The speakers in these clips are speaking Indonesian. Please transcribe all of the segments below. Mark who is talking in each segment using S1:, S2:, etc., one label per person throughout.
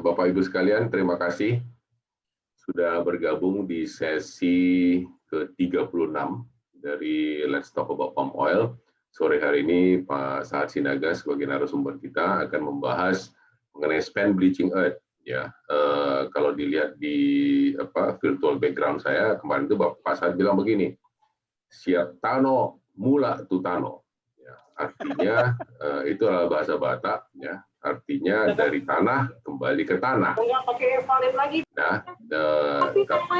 S1: Bapak Ibu sekalian, terima kasih sudah bergabung di sesi ke-36 dari Let's Talk About Palm Oil. Sore hari ini Pak Sahat Sinaga sebagai narasumber kita akan membahas mengenai spend bleaching earth. Ya, kalau dilihat di virtual background saya kemarin itu Pak Sahat bilang begini, siap tano mula tu tano. Ya, artinya itu adalah bahasa Batak, ya. Artinya dari tanah kembali ke tanah. Nah,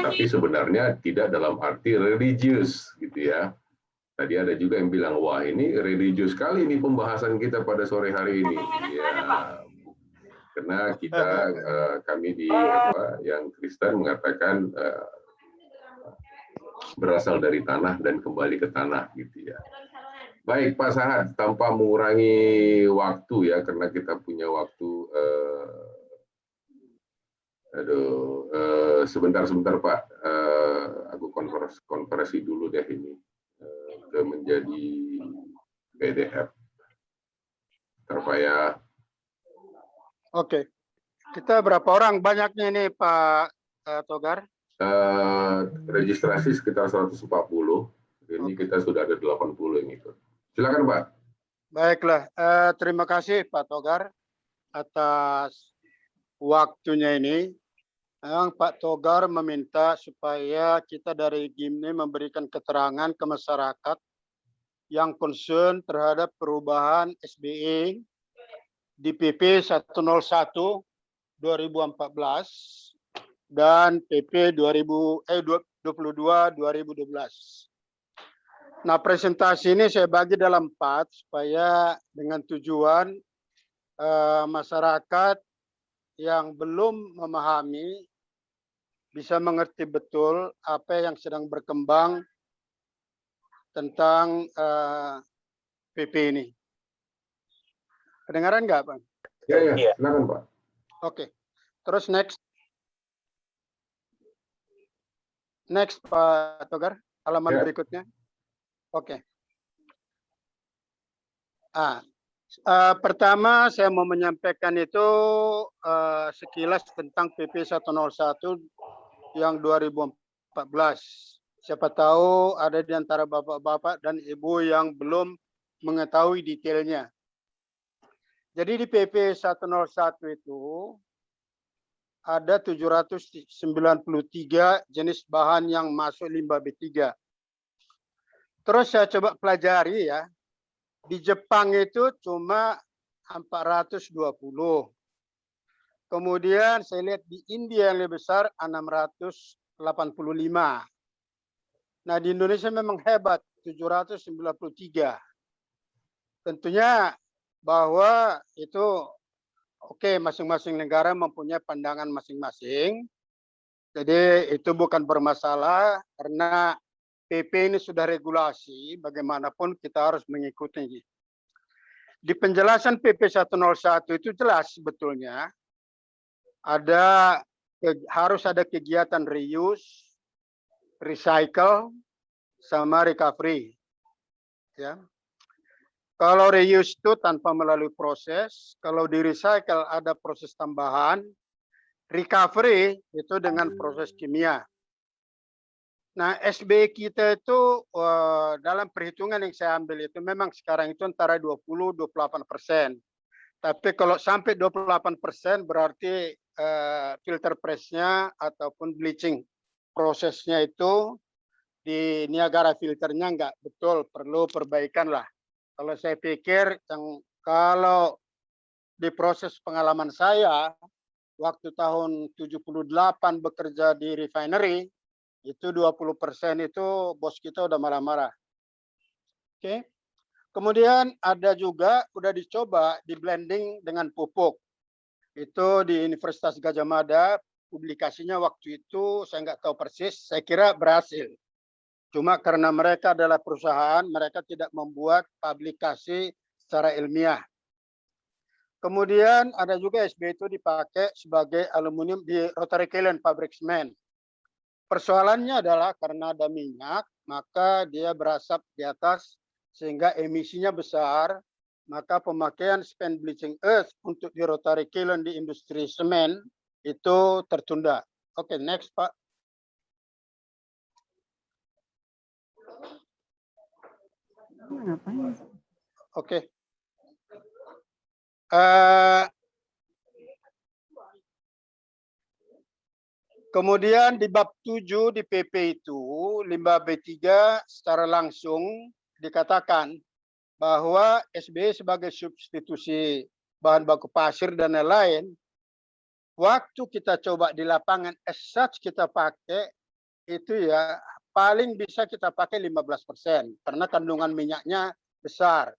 S1: tapi sebenarnya tidak dalam arti religius, gitu ya. Tadi ada juga yang bilang, wah ini religius sekali nih pembahasan kita pada sore hari ini. Ya, karena kita, kami di yang Kristen mengatakan berasal dari tanah dan kembali ke tanah, gitu ya. Baik Pak Sahat, tanpa mengurangi waktu ya, karena kita punya waktu. Sebentar Pak, aku konversi dulu deh ini ke menjadi PDF. Bentar Pak ya.
S2: Oke, kita berapa orang banyaknya ini Pak Togar?
S1: Registrasi sekitar 140. Ini kita sudah ada 80 yang ikut. Silakan Pak.
S2: Baiklah, terima kasih Pak Togar atas waktunya ini. Memang Pak Togar meminta supaya kita dari GIMNI memberikan keterangan ke masyarakat yang concern terhadap perubahan SBE di PP 101 2014 dan PP 22 2012. Nah, presentasi ini saya bagi dalam 4 supaya dengan tujuan masyarakat yang belum memahami bisa mengerti betul apa yang sedang berkembang tentang PP ini. Kedengaran nggak, Bang?
S1: Ya, silakan Pak.
S2: Oke, terus next. Next, Pak Togar, halaman berikutnya. Oke. Pertama saya mau menyampaikan itu sekilas tentang PP 101 yang 2014. Siapa tahu ada di antara bapak-bapak dan ibu yang belum mengetahui detailnya. Jadi di PP 101 itu ada 793 jenis bahan yang masuk limbah B3. Terus saya coba pelajari ya. Di Jepang itu cuma 420. Kemudian saya lihat di India yang lebih besar 685. Nah, di Indonesia memang hebat 793. Tentunya bahwa itu oke, masing-masing negara mempunyai pandangan masing-masing. Jadi itu bukan bermasalah karena PP ini sudah regulasi, bagaimanapun kita harus mengikuti. Di penjelasan PP 101 itu jelas sebetulnya harus ada kegiatan reuse, recycle, sama recovery. Ya. Kalau reuse itu tanpa melalui proses, kalau di recycle ada proses tambahan, recovery itu dengan proses kimia. Nah, SB kita itu dalam perhitungan yang saya ambil itu memang sekarang itu antara 20-28%. Tapi kalau sampai 28% berarti filter pressnya ataupun bleaching prosesnya itu di Niagara filternya enggak betul, perlu perbaikan lah. Kalau saya pikir kalau di proses pengalaman saya waktu tahun 78 bekerja di refinery itu 20% itu bos kita udah marah-marah. Oke. Kemudian ada juga udah dicoba di blending dengan pupuk. Itu di Universitas Gadjah Mada, publikasinya waktu itu saya nggak tahu persis, saya kira berhasil. Cuma karena mereka adalah perusahaan, mereka tidak membuat publikasi secara ilmiah. Kemudian ada juga SB itu dipakai sebagai aluminium di rotary kiln pabrik semen. Persoalannya adalah karena ada minyak, maka dia berasap di atas sehingga emisinya besar maka pemakaian spent bleaching earth untuk di rotary kiln di industri semen itu tertunda. Oke, next Pak. Oke. Kemudian di bab 7 di PP itu limbah B3 secara langsung dikatakan bahwa SBY sebagai substitusi bahan baku pasir dan lain-lain, waktu kita coba di lapangan as such kita pakai itu ya paling bisa kita pakai 15% karena kandungan minyaknya besar.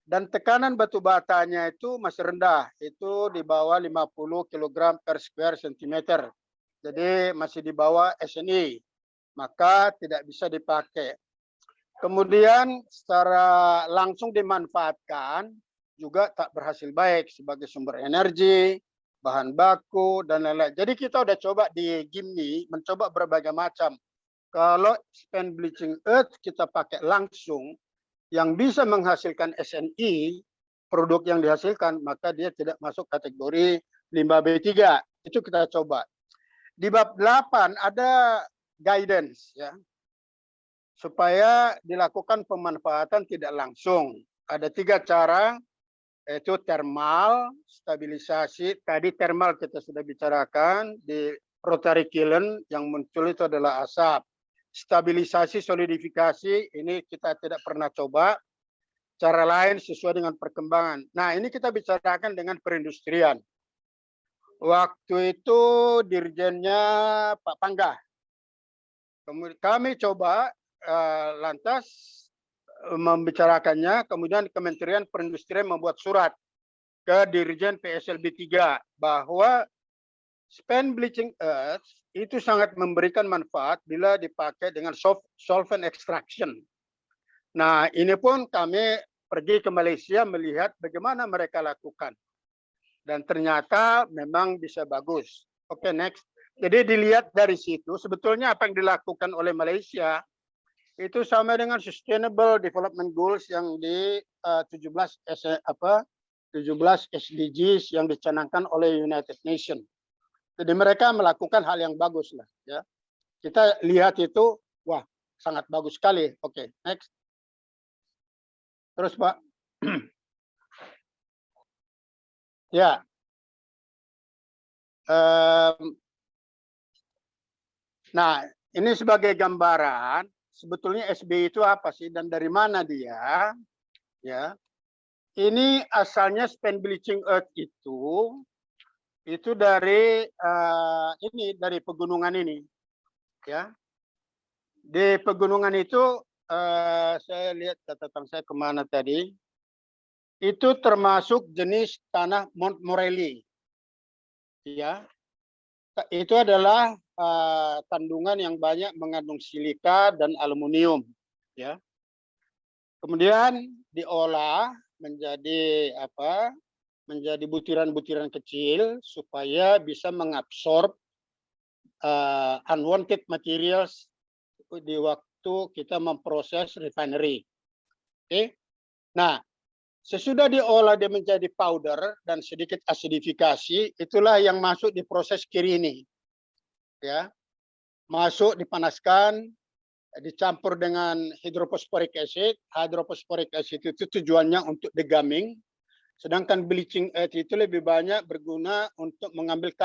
S2: Dan tekanan batu batanya itu masih rendah, itu di bawah 50 kg per square centimeter. Jadi masih di bawah SNI, maka tidak bisa dipakai. Kemudian secara langsung dimanfaatkan juga tak berhasil baik sebagai sumber energi, bahan baku, dan lain-lain. Jadi kita udah coba di GIMNI, mencoba berbagai macam. Kalau spent bleaching earth kita pakai langsung, yang bisa menghasilkan SNI, produk yang dihasilkan, maka dia tidak masuk kategori limbah B3. Itu kita coba. Di bab 8 ada guidance ya, supaya dilakukan pemanfaatan tidak langsung. Ada 3 cara, yaitu thermal, stabilisasi. Tadi thermal kita sudah bicarakan, di rotary kiln yang muncul itu adalah asap. Stabilisasi, solidifikasi, ini kita tidak pernah coba. Cara lain sesuai dengan perkembangan. Nah, ini kita bicarakan dengan perindustrian. Waktu itu dirjennya Pak Pangga. Kemudian kami coba lantas membicarakannya, kemudian Kementerian Perindustrian membuat surat ke Dirjen PSLB 3 bahwa spent bleaching earth itu sangat memberikan manfaat bila dipakai dengan solvent extraction. Nah, ini pun kami pergi ke Malaysia melihat bagaimana mereka lakukan. Dan ternyata memang bisa bagus. Oke, next. Jadi dilihat dari situ, sebetulnya apa yang dilakukan oleh Malaysia itu sama dengan Sustainable Development Goals yang di 17 SDGs yang dicanangkan oleh United Nations. Jadi mereka melakukan hal yang bagus lah. Ya. Kita lihat itu, wah sangat bagus sekali. Oke, next. Terus Pak. Ya. Nah, ini sebagai gambaran, sebetulnya SBY itu apa sih dan dari mana dia? Ya. Ini asalnya spent bleaching earth itu dari dari pegunungan ini. Ya. Di pegunungan itu saya lihat catatan saya kemana tadi. Itu termasuk jenis tanah Mount Morelli. Ya, itu adalah kandungan yang banyak mengandung silika dan aluminium. Ya, kemudian diolah menjadi menjadi butiran-butiran kecil supaya bisa mengabsorb unwanted materials di waktu kita memproses refinery. Oke, nah. Sesudah diolah dia menjadi powder dan sedikit asidifikasi, itulah yang masuk di proses kiri ini. Ya. Masuk dipanaskan, dicampur dengan hydrophosphoric acid. Hydrophosphoric acid itu tujuannya untuk degumming. Sedangkan bleaching earth itu lebih banyak berguna untuk mengambil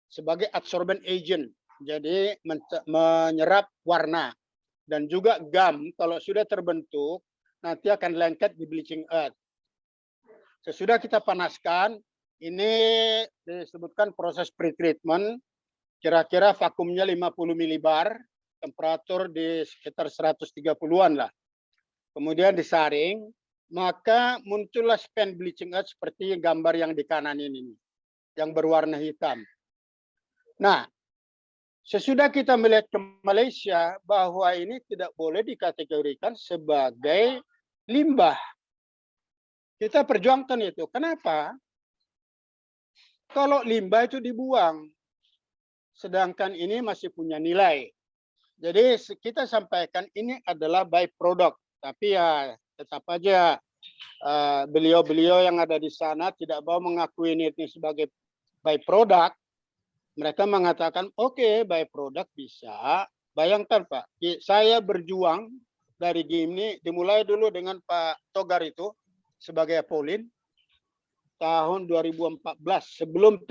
S2: sebagai absorbent agent. Jadi menyerap warna. Dan juga gum kalau sudah terbentuk nanti akan lengket di bleaching earth. Sesudah kita panaskan, ini disebutkan proses pretreatment, kira-kira vakumnya 50 milibar, temperatur di sekitar 130-an lah. Kemudian disaring, maka muncullah spent bleaching earth seperti gambar yang di kanan ini, yang berwarna hitam. Nah, sesudah kita melihat ke Malaysia bahwa ini tidak boleh dikategorikan sebagai limbah. Kita perjuangkan itu. Kenapa? Kalau limbah itu dibuang, sedangkan ini masih punya nilai. Jadi kita sampaikan ini adalah byproduct, tapi ya tetap aja beliau-beliau yang ada di sana tidak mau mengakui ini sebagai byproduct. Mereka mengatakan, oke, byproduct bisa. Bayangkan Pak, saya berjuang dari gini, dimulai dulu dengan Pak Togar itu sebagai Apolin tahun 2014 sebelum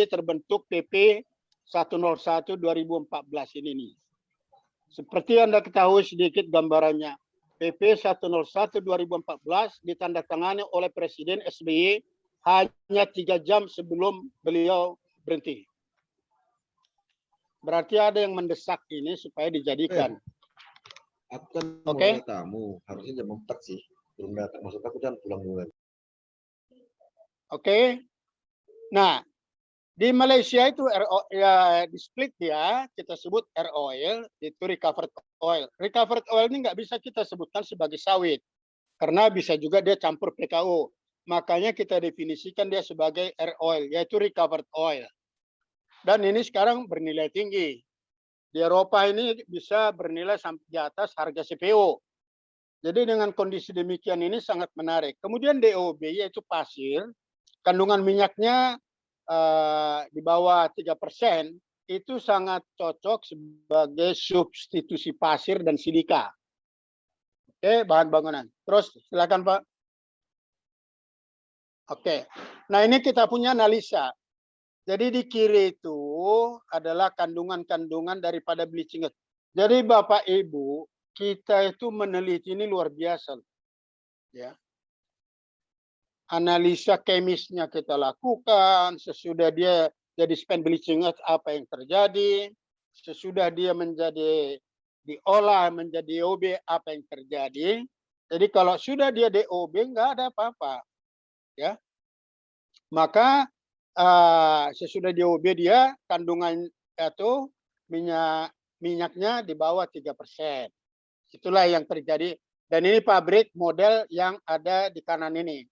S2: terbentuk PP 101 2014 ini nih. Seperti Anda ketahui sedikit gambarannya, PP 101 2014 ditandatangani oleh Presiden SBY hanya 3 jam sebelum beliau berhenti. Berarti ada yang mendesak ini supaya dijadikan.
S3: Aku kan mau tamu, harusnya jam 4 sih. Belum datang, maksud aku kan pulang duluan.
S2: Oke. Nah, di Malaysia itu ya di split ya, kita sebut oil, itu recovered oil. Recovered oil ini nggak bisa kita sebutkan sebagai sawit, karena bisa juga dia campur PKO. Makanya kita definisikan dia sebagai oil, yaitu recovered oil. Dan ini sekarang bernilai tinggi. Di Eropa ini bisa bernilai sampai di atas harga CPO. Jadi dengan kondisi demikian ini sangat menarik. Kemudian DOB yaitu pasir, kandungan minyaknya di bawah 3%, itu sangat cocok sebagai substitusi pasir dan silika. Oke, bahan bangunan. Terus silakan Pak. Oke, nah ini kita punya analisa. Jadi di kiri itu adalah kandungan-kandungan daripada bleaching earth. Jadi Bapak Ibu, kita itu meneliti ini luar biasa. Ya. Analisa kemisnya kita lakukan, sesudah dia jadi spent bleaching earth apa yang terjadi, sesudah dia menjadi diolah menjadi DOB apa yang terjadi. Jadi kalau sudah dia DOB nggak ada apa-apa. Ya. Maka sesudah DOB dia kandungan itu minyaknya di bawah 3%. Itulah yang terjadi. Dan ini pabrik model yang ada di kanan ini.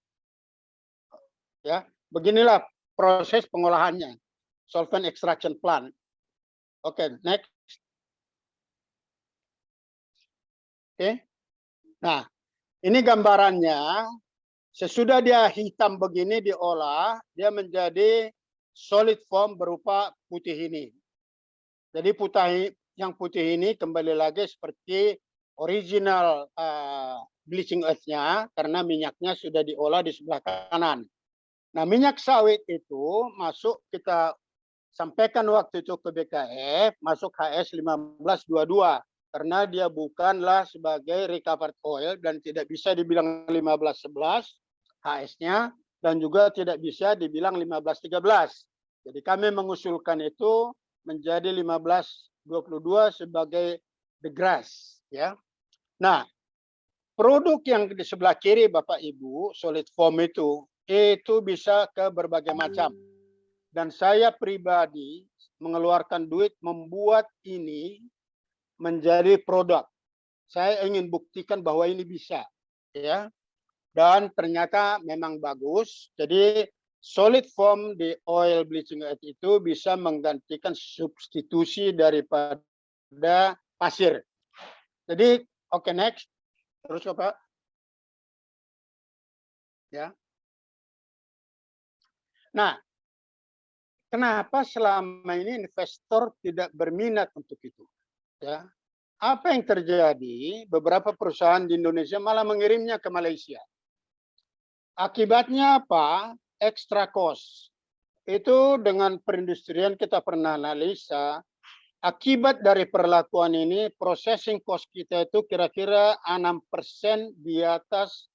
S2: Ya, beginilah proses pengolahannya. Solvent extraction plant. Oke, next. Oke. Nah, ini gambarannya. Sesudah dia hitam begini diolah, dia menjadi solid form berupa putih ini. Jadi yang putih ini kembali lagi seperti original bleaching earth-nya karena minyaknya sudah diolah di sebelah kanan. Nah, minyak sawit itu masuk kita sampaikan waktu itu ke BKF, masuk HS 1522 karena dia bukanlah sebagai recovered oil dan tidak bisa dibilang 1511 HS-nya dan juga tidak bisa dibilang 1513. Jadi kami mengusulkan itu menjadi 1522 sebagai the grass, ya. Nah, produk yang di sebelah kiri Bapak Ibu, solid form itu bisa ke berbagai macam. Dan saya pribadi mengeluarkan duit membuat ini menjadi produk. Saya ingin buktikan bahwa ini bisa, ya. Dan ternyata memang bagus. Jadi solid form di oil bleaching earth itu bisa menggantikan substitusi daripada pasir. Jadi oke, next. Terus Bapak. Ya. Nah, kenapa selama ini investor tidak berminat untuk itu? Ya. Apa yang terjadi? Beberapa perusahaan di Indonesia malah mengirimnya ke Malaysia. Akibatnya apa? Extra cost. Itu dengan perindustrian kita pernah analisa. Akibat dari perlakuan ini, processing cost kita itu kira-kira 6% di atas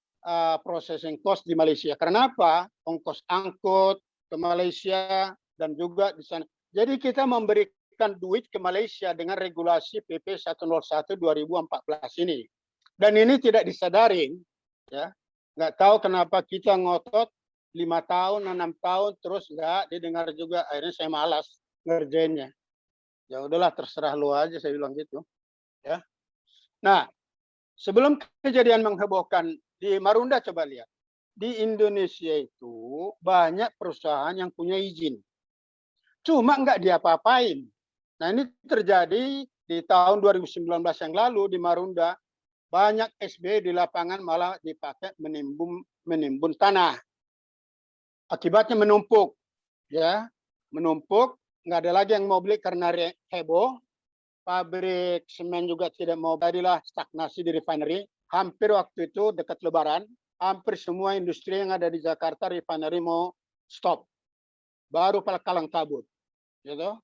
S2: processing cost di Malaysia. Kenapa? Ongkos angkut ke Malaysia dan juga di sana. Jadi kita memberikan duit ke Malaysia dengan regulasi PP 101 2014 ini. Dan ini tidak disadarin, ya. Nggak tahu kenapa kita ngotot 5 tahun, 6 tahun, terus nggak didengar juga. Akhirnya saya malas ngerjainnya. Ya udahlah, terserah lu aja, saya bilang gitu. Ya. Nah, sebelum kejadian menghebohkan di Marunda, coba lihat. Di Indonesia itu banyak perusahaan yang punya izin. Cuma nggak diapa-apain. Nah, ini terjadi di tahun 2019 yang lalu di Marunda. banyak SB di lapangan malah dipakai menimbun tanah. Akibatnya menumpuk, ya, menumpuk. Nggak ada lagi yang mau beli karena heboh. Pabrik semen juga tidak mau, jadilah stagnasi di refinery. Hampir waktu itu dekat Lebaran, hampir semua industri yang ada di Jakarta refinery mau stop. Baru kalang kabut, gitu.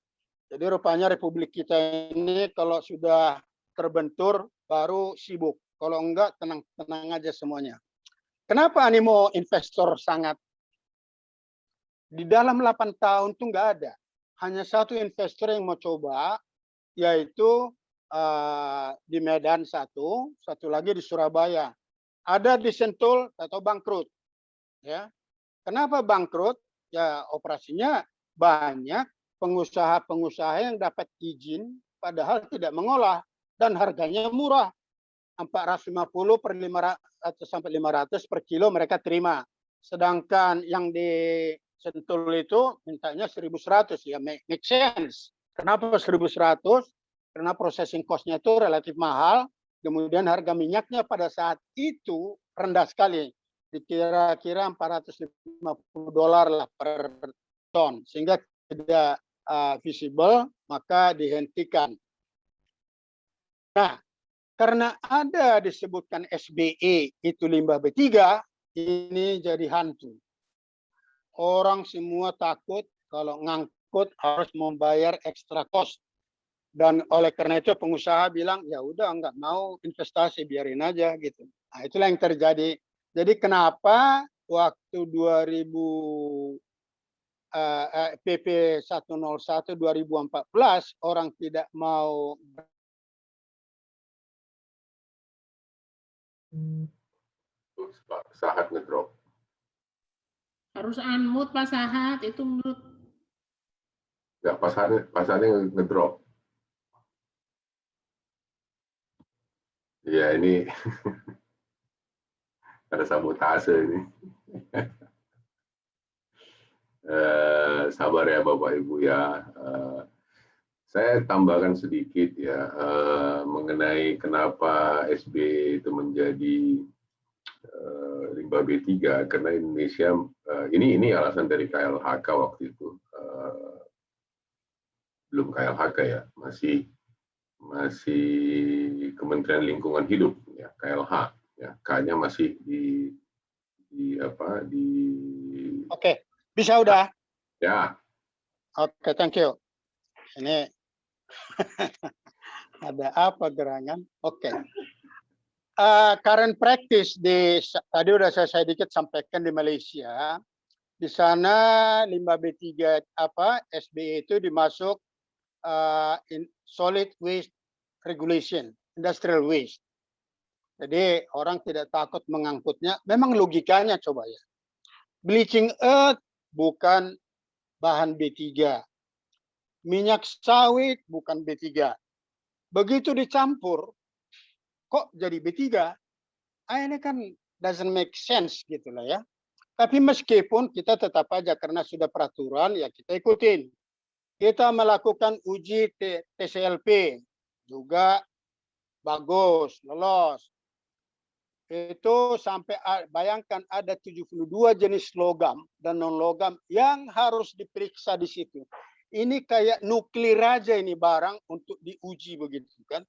S2: Jadi rupanya Republik kita ini kalau sudah terbentur baru sibuk. Kalau enggak tenang-tenang aja semuanya. Kenapa animo investor sangat? Di dalam 8 tahun tuh nggak ada. Hanya satu investor yang mau coba, yaitu di Medan satu lagi di Surabaya. Ada di Sentul atau bangkrut. Ya. Kenapa bangkrut? Ya operasinya banyak pengusaha-pengusaha yang dapat izin padahal tidak mengolah dan harganya murah. 450 per 500 sampai 500 per kilo mereka terima. Sedangkan yang di Sentul itu mintanya 1.100, ya make sense. Kenapa 1.100? Karena processing cost-nya itu relatif mahal, kemudian harga minyaknya pada saat itu rendah sekali, kira-kira $450 lah per ton, sehingga tidak visible, maka dihentikan. Nah, karena ada disebutkan SBE itu limbah B3, ini jadi hantu. Orang semua takut kalau ngangkut harus membayar extra cost. Dan oleh karena itu pengusaha bilang, ya udah nggak mau investasi, biarin aja gitu. Nah, itulah yang terjadi. Jadi kenapa waktu 2000 PP 101 2014 orang tidak mau.
S1: Pak Sahat ngedrop.
S4: Harus unmute Pak Sahat, itu mute.
S1: Nggak, Pak Sahatnya ngedrop. Ya ini ada sabotase ini. Sabar ya Bapak Ibu ya. Saya tambahkan sedikit ya mengenai kenapa SB itu menjadi limbah B3, karena Indonesia ini alasan dari KLHK waktu itu, belum KLHK ya, masih Kementerian Lingkungan Hidup ya, KLH ya, K-nya masih di
S2: Oke, bisa udah
S1: ya.
S2: Oke, thank you. Ini ada apa gerangan? Oke. Current practice tadi udah saya sedikit sampaikan di Malaysia. Di sana limbah B3 SBE itu dimasuk in solid waste regulation, industrial waste. Jadi orang tidak takut mengangkutnya. Memang logikanya coba ya. Bleaching earth bukan bahan B3. Minyak sawit bukan B3. Begitu dicampur, kok jadi B3? Ini kan doesn't make sense gitu lah ya. Tapi meskipun kita tetap aja karena sudah peraturan ya kita ikutin. Kita melakukan uji TCLP juga bagus, lolos. Itu sampai bayangkan ada 72 jenis logam dan non logam yang harus diperiksa di situ. Ini kayak nuklir aja ini barang untuk diuji begitu kan.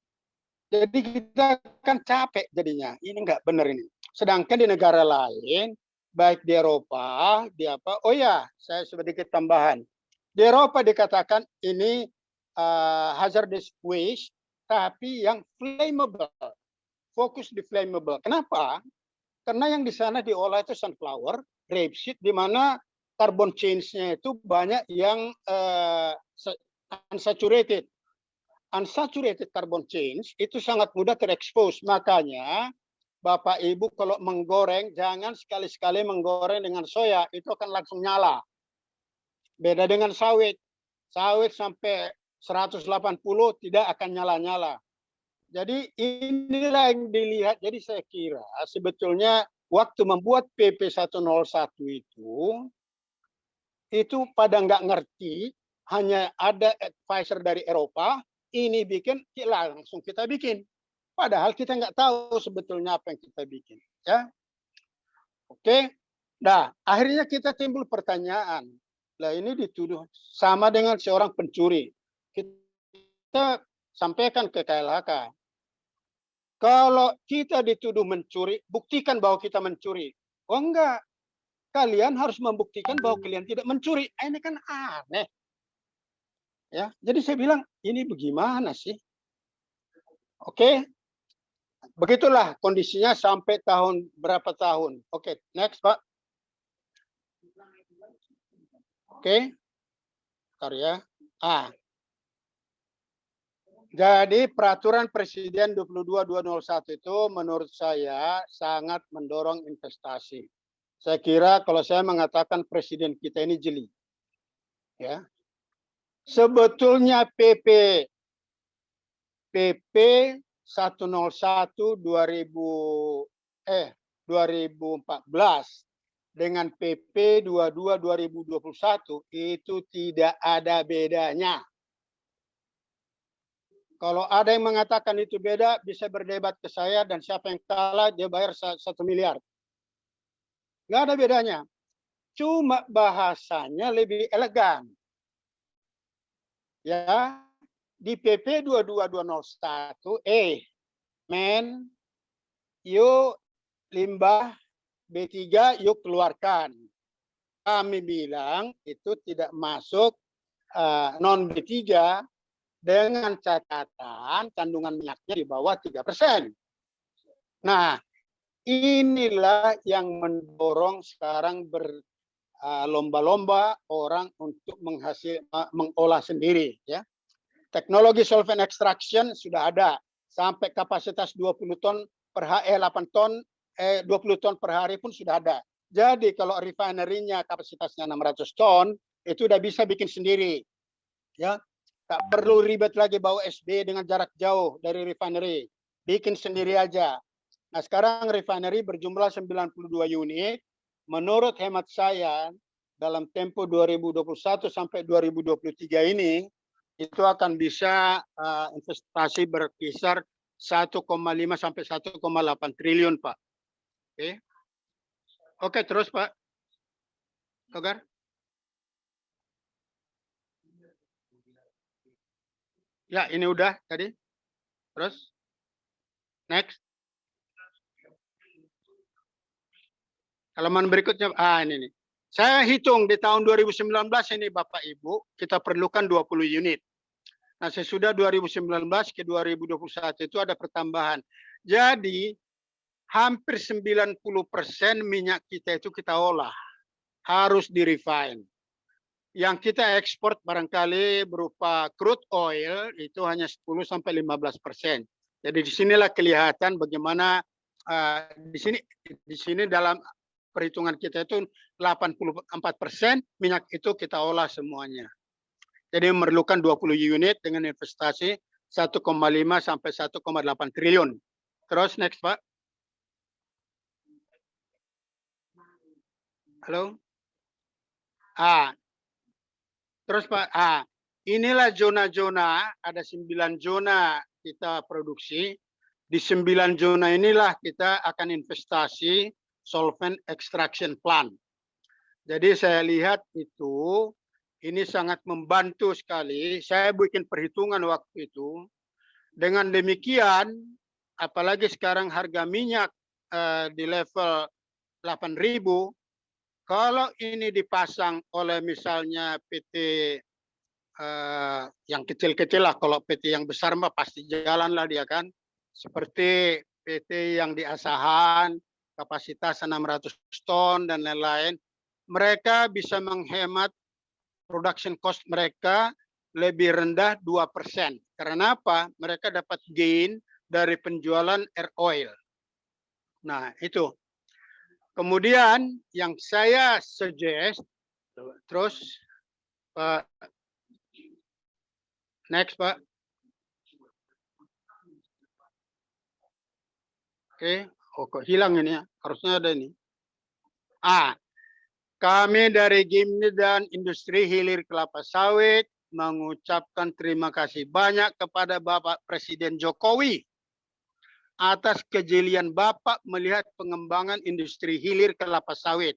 S2: Jadi kita kan capek jadinya. Ini nggak benar ini. Sedangkan di negara lain, baik di Eropa, di apa? Oh ya, saya sedikit tambahan. Di Eropa dikatakan ini hazardous waste, tapi yang flammable. Fokus di flammable. Kenapa? Karena yang di sana diolah itu sunflower, rapeseed, di mana carbon change-nya itu banyak yang unsaturated. Unsaturated carbon change itu sangat mudah terekspos. Makanya Bapak Ibu kalau menggoreng, jangan sekali-sekali menggoreng dengan soya, itu akan langsung nyala. Beda dengan sawit. Sawit sampai 180 tidak akan nyala-nyala. Jadi inilah yang dilihat. Jadi saya kira sebetulnya waktu membuat PP 101 itu pada nggak ngerti, hanya ada advisor dari Eropa, ini bikin, langsung kita bikin. Padahal kita nggak tahu sebetulnya apa yang kita bikin. Ya, oke. Nah, akhirnya kita timbul pertanyaan. Lah ini dituduh sama dengan seorang pencuri. Kita sampaikan ke KLHK. Kalau kita dituduh mencuri, buktikan bahwa kita mencuri. Oh enggak, kalian harus membuktikan bahwa kalian tidak mencuri. Ini kan aneh. Ya, jadi saya bilang ini bagaimana sih? Oke, begitulah kondisinya sampai tahun berapa tahun. Oke, next Pak. Oke, karya. Jadi peraturan Presiden 22.201 itu menurut saya sangat mendorong investasi. Saya kira kalau saya mengatakan Presiden kita ini jeli. Ya. Sebetulnya PP 101 2014 dengan PP 22 2021 itu tidak ada bedanya. Kalau ada yang mengatakan itu beda, bisa berdebat ke saya dan siapa yang kalah dia bayar 1 miliar. Nggak ada bedanya. Cuma bahasanya lebih elegan. Ya, di PP 22201 men, yuk limbah B3 yuk keluarkan. Kami bilang itu tidak masuk non B3 dengan catatan kandungan minyaknya di bawah 3%. Nah, inilah yang mendorong sekarang berlomba-lomba orang untuk mengolah sendiri. Ya. Teknologi solvent extraction sudah ada sampai kapasitas 20 ton per hari, 8 ton, 20 ton per hari pun sudah ada. Jadi kalau refinery-nya kapasitasnya 600 ton, itu udah bisa bikin sendiri. Ya. Tak perlu ribet lagi bawa SB dengan jarak jauh dari refinery. Bikin sendiri aja. Nah sekarang refinery berjumlah 92 unit. Menurut hemat saya, dalam tempo 2021 sampai 2023 ini, itu akan bisa investasi berkisar 1,5 sampai 1,8 triliun, Pak. Oke. Oke, terus Pak. Togar. Ya, ini udah tadi. Terus, next. Halaman berikutnya, ini nih. Saya hitung di tahun 2019 ini Bapak Ibu, kita perlukan 20 unit. Nah, sesudah 2019 ke 2021 itu ada pertambahan. Jadi, hampir 90% minyak kita itu kita olah. Harus di-refine. Yang kita ekspor barangkali berupa crude oil itu hanya 10-15%. Jadi disinilah kelihatan bagaimana di sini dalam perhitungan kita itu 84% minyak itu kita olah semuanya. Jadi memerlukan 20 unit dengan investasi 1,5 sampai 1,8 triliun. Terus next Pak. Halo. Terus Pak, inilah zona-zona, ada 9 zona kita produksi. Di 9 zona inilah kita akan investasi solvent extraction plant. Jadi saya lihat itu, ini sangat membantu sekali. Saya bikin perhitungan waktu itu. Dengan demikian, apalagi sekarang harga minyak di level 8.000, kalau ini dipasang oleh misalnya PT yang kecil-kecil lah, kalau PT yang besar mah pasti jalan lah dia kan. Seperti PT yang di Asahan, kapasitas 600 ton dan lain-lain. Mereka bisa menghemat production cost mereka lebih rendah 2%. Karena apa? Mereka dapat gain dari penjualan air oil. Nah, itu. Kemudian yang saya suggest, terus Pak, next Pak. Oke, kok hilang ini ya? Harusnya ada ini. Kami dari Gimni dan Industri Hilir Kelapa Sawit mengucapkan terima kasih banyak kepada Bapak Presiden Jokowi atas kejelian Bapak melihat pengembangan industri hilir kelapa sawit,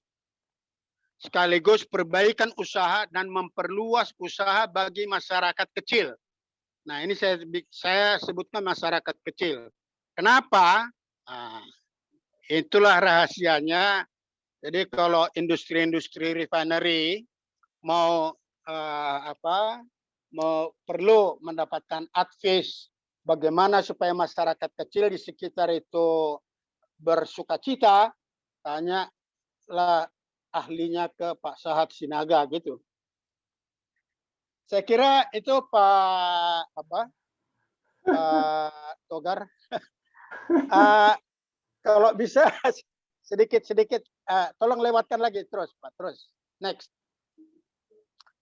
S2: sekaligus perbaikan usaha dan memperluas usaha bagi masyarakat kecil. Nah, ini saya sebutkan masyarakat kecil. Kenapa? Nah, itulah rahasianya. Jadi kalau industri-industri refinery mau perlu mendapatkan advice bagaimana supaya masyarakat kecil di sekitar itu bersukacita, tanyalah ahlinya ke Pak Sahat Sinaga gitu. Saya kira itu Pak Togar. Kalau bisa sedikit tolong lewatkan lagi terus Pak, terus next.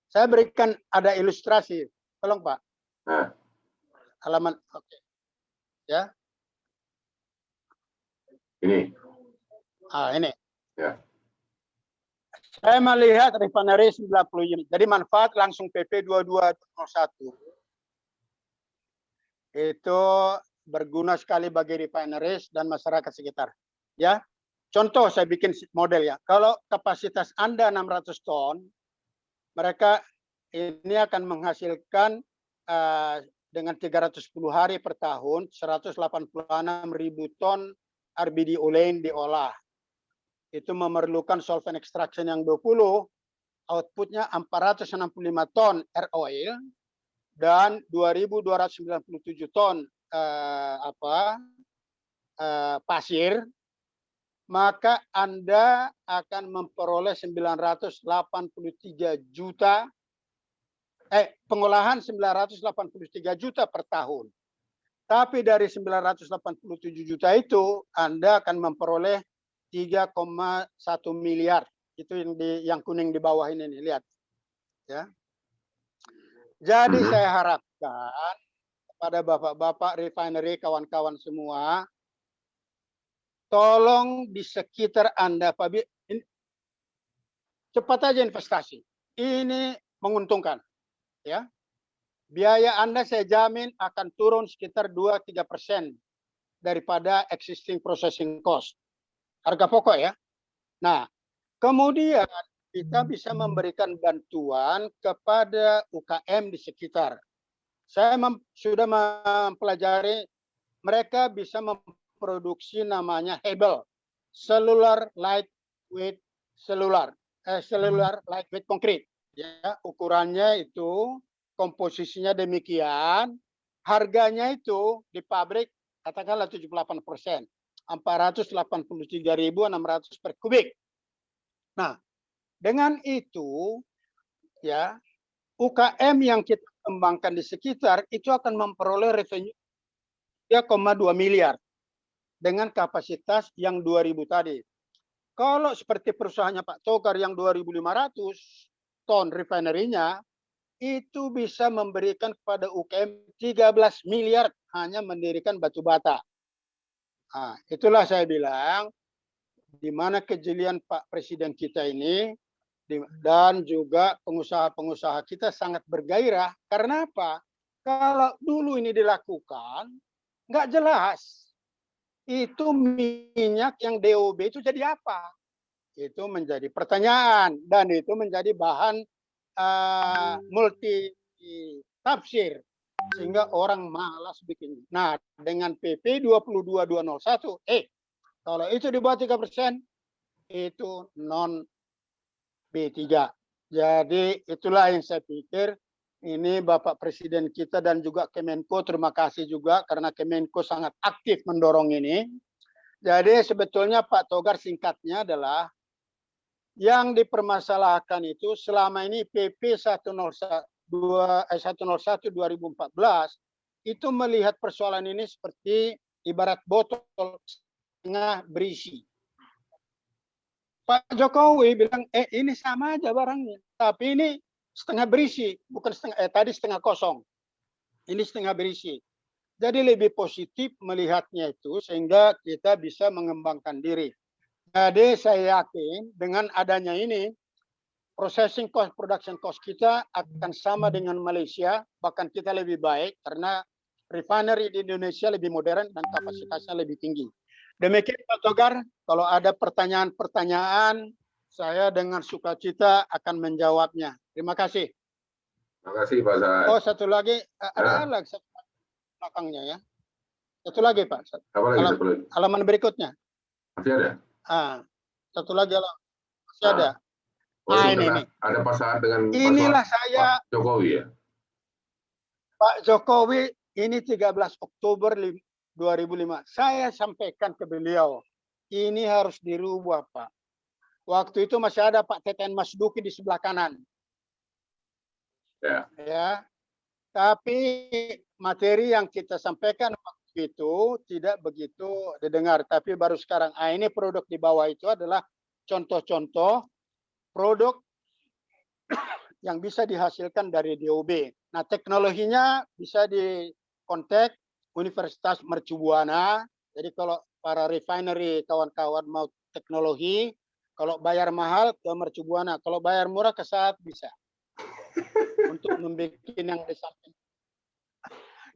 S2: Saya berikan ada ilustrasi, tolong Pak.
S1: Nah,
S2: Halaman, oke. Ya.
S1: ini.
S2: Ini.
S1: Ya.
S2: Saya melihat refinery 90 unit. Jadi manfaat langsung PP 2201. Itu berguna sekali bagi refineries dan masyarakat sekitar. Ya. Contoh saya bikin model ya. Kalau kapasitas Anda 600 ton, mereka ini akan menghasilkan dengan 310 hari per tahun 186.000 ton RBD olein diolah. Itu memerlukan solvent extraction yang 20, outputnya 465 ton air oil dan 2.297 ton pasir, maka Anda akan memperoleh 983 juta pengolahan 983 juta per tahun. Tapi dari 987 juta itu Anda akan memperoleh 3,1 miliar. Itu yang kuning di bawah ini nih, lihat. Ya. Jadi saya harapkan kepada Bapak-bapak refinery, kawan-kawan semua, tolong di sekitar Anda, cepat aja investasi. Ini menguntungkan. Ya, biaya Anda saya jamin akan turun sekitar 2-3% daripada existing processing cost. Harga pokok ya. Nah, kemudian kita bisa memberikan bantuan kepada UKM di sekitar. Saya sudah mempelajari, mereka bisa memproduksi namanya Hebel, cellular lightweight lightweight concrete. Ya, ukurannya itu, komposisinya demikian, harganya itu di pabrik katakanlah 78%, 483.600 per kubik. Nah, dengan itu ya UKM yang kita kembangkan di sekitar itu akan memperoleh revenue 3,2 miliar dengan kapasitas yang 2.000 tadi. Kalau seperti perusahaannya Pak Togar yang 2.500 ton refinery-nya, itu bisa memberikan kepada UKM 13 miliar hanya mendirikan batu bata. Nah, itulah saya bilang, di mana kejelian Pak Presiden kita ini, dan juga pengusaha-pengusaha kita sangat bergairah. Karena apa? Kalau dulu ini dilakukan, nggak jelas. Itu minyak yang DOB itu jadi apa? Itu menjadi pertanyaan dan itu menjadi bahan multi tafsir sehingga orang malas bikin. Nah, dengan PP 22201, kalau itu di bawah 3% itu non B3. Jadi itulah yang saya pikir ini Bapak Presiden kita dan juga Kemenko, terima kasih juga karena Kemenko sangat aktif mendorong ini. Jadi sebetulnya Pak Togar singkatnya adalah yang dipermasalahkan itu selama ini PP 101 2014 itu melihat persoalan ini seperti ibarat botol setengah berisi. Pak Jokowi bilang, ini sama aja barangnya, tapi ini setengah berisi, bukan tadi setengah kosong. Ini setengah berisi. Jadi lebih positif melihatnya itu sehingga kita bisa mengembangkan diri. Jadi saya yakin dengan adanya ini, processing cost, production cost kita akan sama dengan Malaysia, bahkan kita lebih baik karena refinery di Indonesia lebih modern dan kapasitasnya lebih tinggi. Demikian Pak Togar, kalau ada pertanyaan-pertanyaan, saya dengan sukacita akan menjawabnya. Terima kasih.
S1: Terima kasih Pak Saad.
S2: Oh, satu lagi, ada lagi satu belakangnya ya. Satu lagi Pak.
S1: Apa lagi? Satu lagi?
S2: Halaman berikutnya.
S1: Masih ada?
S2: Satu lagi masih ada.
S1: Oh,
S2: Ini.
S1: Ada Pak Saad dengan
S2: Inilah saya.
S1: Pak Jokowi ya?
S2: Pak Jokowi ini 13 Oktober 2005. Saya sampaikan ke beliau, ini harus dirubah Pak. Waktu itu masih ada Pak Teten Mas Duki di sebelah kanan. Ya. Tapi materi yang kita sampaikan waktu itu tidak begitu didengar. Tapi baru sekarang, ini produk di bawah itu adalah contoh-contoh produk yang bisa dihasilkan dari DOB. Nah, teknologinya bisa dikontak Universitas Mercubuana. Jadi kalau para refinery kawan-kawan mau teknologi, kalau bayar mahal ke Mercubuana, kalau bayar murah ke Saad bisa. Untuk membuat yang di samping.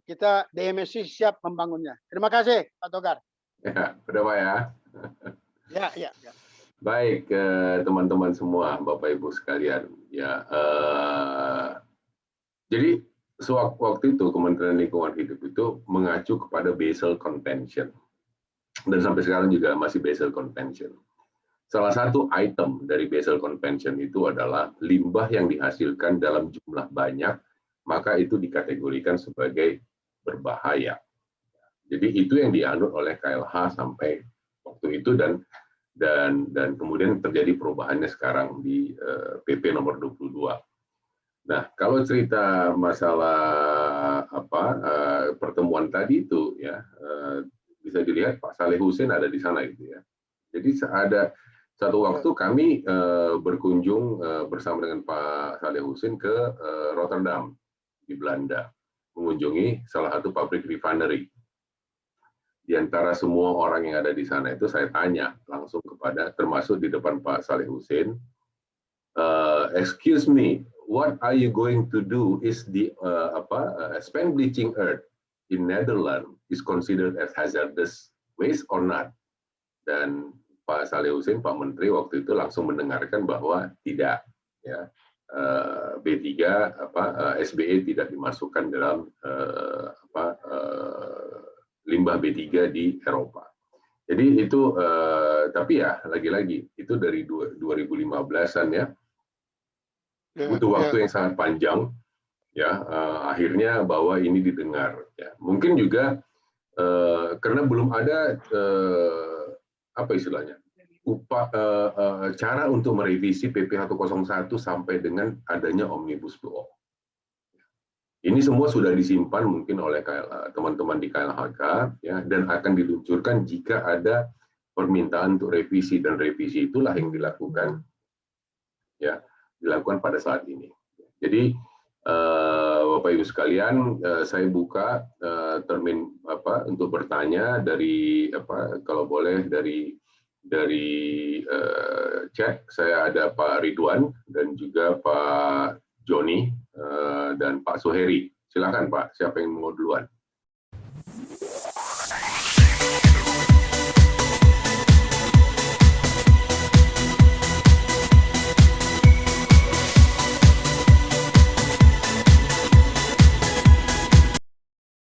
S2: Kita DMSI siap membangunnya. Terima kasih Pak Togar.
S1: Ya, udah Pak ya.
S2: Ya.
S1: Baik, teman-teman semua, Bapak Ibu sekalian. Ya, jadi waktu itu Kementerian Lingkungan Hidup itu mengacu kepada Basel Convention. Dan sampai sekarang juga masih Basel Convention. Salah satu item dari Basel Convention itu adalah limbah yang dihasilkan dalam jumlah banyak, maka itu dikategorikan sebagai berbahaya. Jadi itu yang dianut oleh KLH sampai waktu itu dan kemudian terjadi perubahannya sekarang di PP nomor 22. Nah, kalau cerita masalah pertemuan tadi itu ya bisa dilihat Pak Saleh Husin ada di sana gitu ya. Jadi ada satu waktu kami berkunjung bersama dengan Pak Saleh Husin ke Rotterdam di Belanda, mengunjungi salah satu pabrik refinery. Di antara semua orang yang ada di sana itu saya tanya langsung kepada, termasuk di depan Pak Saleh Husin, excuse me, what are you going to do? Is the spent bleaching earth in Netherlands is considered as hazardous waste or not? Dan Pak Saleh Husin, Pak Menteri waktu itu langsung mendengarkan bahwa tidak, ya, B3 SBE tidak dimasukkan dalam limbah B3 di Eropa. Jadi itu, tapi ya lagi-lagi itu dari 2015-an ya, butuh waktu yang sangat panjang ya, akhirnya bahwa ini didengar. Ya. Mungkin juga karena belum ada apa istilahnya cara untuk merevisi PP 101 sampai dengan adanya Omnibus Law. Ini semua sudah disimpan mungkin oleh teman-teman di KLHK ya, dan akan diluncurkan jika ada permintaan untuk revisi, dan revisi itulah yang dilakukan pada saat ini. Jadi Bapak Ibu sekalian, saya buka termin untuk bertanya dari kalau boleh dari chat. Saya ada Pak Ridwan dan juga Pak Joni dan Pak Suheri. Silakan Pak, siapa yang mau duluan?